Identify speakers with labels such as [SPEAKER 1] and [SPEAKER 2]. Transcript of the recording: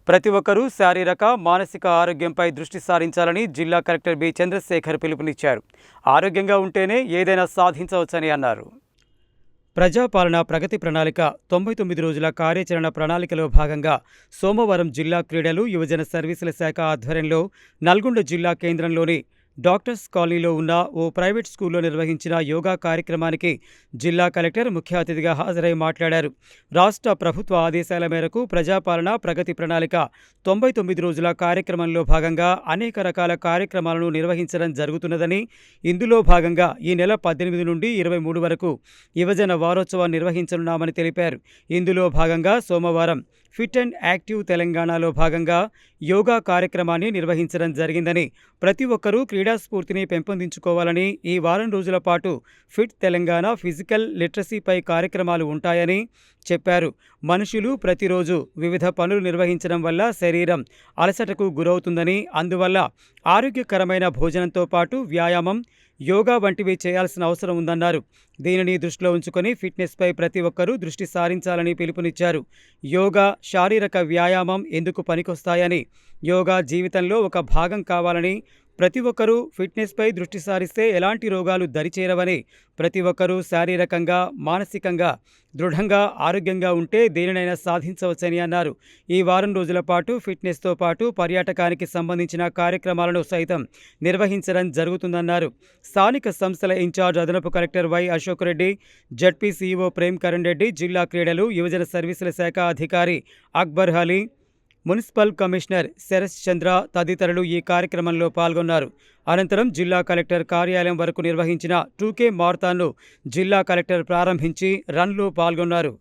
[SPEAKER 1] ప్రతి ఒక్కరూ శారీరక, మానసిక ఆరోగ్యంపై దృష్టి సారించాలని జిల్లా కలెక్టర్ బి చంద్రశేఖర్ పిలుపునిచ్చారు. ఆరోగ్యంగా ఉంటేనే ఏదైనా సాధించవచ్చని అన్నారు. ప్రజాపాలన ప్రగతి ప్రణాళిక 99 రోజుల కార్యాచరణ ప్రణాళికలో భాగంగా సోమవారం జిల్లా క్రీడలు, యువజన సర్వీసుల శాఖ ఆధ్వర్యంలో నల్గొండ జిల్లా కేంద్రంలోని డాక్టర్స్ కాలనీలో ఉన్న ఓ ప్రైవేట్ స్కూల్లో నిర్వహించిన యోగా కార్యక్రమానికి జిల్లా కలెక్టర్ ముఖ్య అతిథిగా హాజరై మాట్లాడారు. రాష్ట్ర ప్రభుత్వ ఆదేశాల మేరకు ప్రజాపాలన ప్రగతి ప్రణాళిక 99 రోజుల కార్యక్రమంలో భాగంగా అనేక రకాల కార్యక్రమాలను నిర్వహించడం జరుగుతున్నదని, ఇందులో భాగంగా ఈ నెల 18 నుండి 23 వరకు యువజన వారోత్సవం నిర్వహించనున్నామని తెలిపారు. ఇందులో భాగంగా సోమవారం ఫిట్ అండ్ యాక్టివ్ తెలంగాణలో భాగంగా యోగా కార్యక్రమాన్ని నిర్వహించడం జరిగిందని, ప్రతి ఒక్కరూ క్రీడా స్ఫూర్తిని పెంపొందించుకోవాలని, ఈ వారం రోజుల పాటు ఫిట్ తెలంగాణ ఫిజికల్ లిటరసీపై కార్యక్రమాలు ఉంటాయని చెప్పారు. మనుషులు ప్రతిరోజు వివిధ పనులు నిర్వహించడం వల్ల శరీరం అలసటకు గురవుతుందని, అందువల్ల ఆరోగ్యకరమైన భోజనంతో పాటు వ్యాయామం, యోగా వంటివి చేయాల్సిన అవసరం ఉందన్నారు. దీనిని దృష్టిలో ఉంచుకొని ఫిట్నెస్పై ప్రతి ఒక్కరూ దృష్టి సారించాలని పిలుపునిచ్చారు. యోగా, శారీరక వ్యాయామం ఎందుకు పనికొస్తాయని, యోగా జీవితంలో ఒక భాగం కావాలని, ప్రతి ఒక్కరూ ఫిట్నెస్పై దృష్టి సారిస్తే ఎలాంటి రోగాలు దరిచేరవని, ప్రతి ఒక్కరూ శారీరకంగా, మానసికంగా దృఢంగా, ఆరోగ్యంగా ఉంటే దేనినైనా సాధించవచ్చని అన్నారు. ఈ వారం రోజుల పాటు ఫిట్నెస్తో పాటు పర్యాటకానికి సంబంధించిన కార్యక్రమాలను సైతం నిర్వహించడం జరుగుతుందన్నారు. స్థానిక సంస్థల ఇన్ఛార్జ్ అదనపు collector Y Ashok Reddy, ZP CEO Prem Karan Reddy, జిల్లా క్రీడలు, యువజన సర్వీసుల శాఖ అధికారి అక్బర్ అలీ, మున్సిపల్ కమిషనర్ శరత్ చంద్ర తదితరులు ఈ కార్యక్రమంలో పాల్గొన్నారు. అనంతరం జిల్లా కలెక్టర్ కార్యాలయం వరకు నిర్వహించిన 2K మారథాన్ను జిల్లా కలెక్టర్ ప్రారంభించి రన్లో పాల్గొన్నారు.